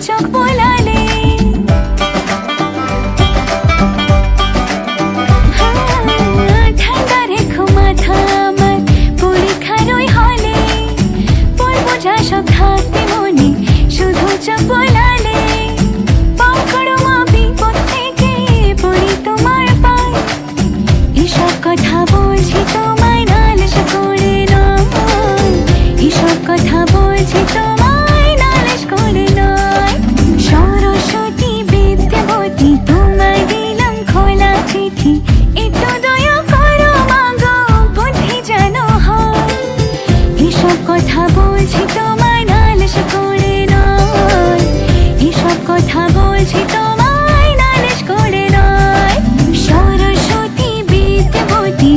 চোখ বোলালে। ঠান্ডা রেখো মাথা আমার পরীক্ষার ওই হলে, পড়বো যা সব থাকতে মনে শুধু চোখ বোলালে। পাকড়ো মা বিপদ থেকে পড়ি তোমার পায়, এসব কথা বলছি তোমায় নালিশ করে নয়, এসব কথা বলছি তোমায় নালিশ করে নয়। সরস্বতী বিদ্যাবতী তোমায় দিলাম খোলা চিঠি, একটু দয়া করো মাগো বুদ্ধি যেন হয়। এসব কথা বলছি তোমায় নালিশ করে নয়, এসব কথা বলছি তোমায় নালিশ করে নয়। সরস্বতী বিদ্যাবতী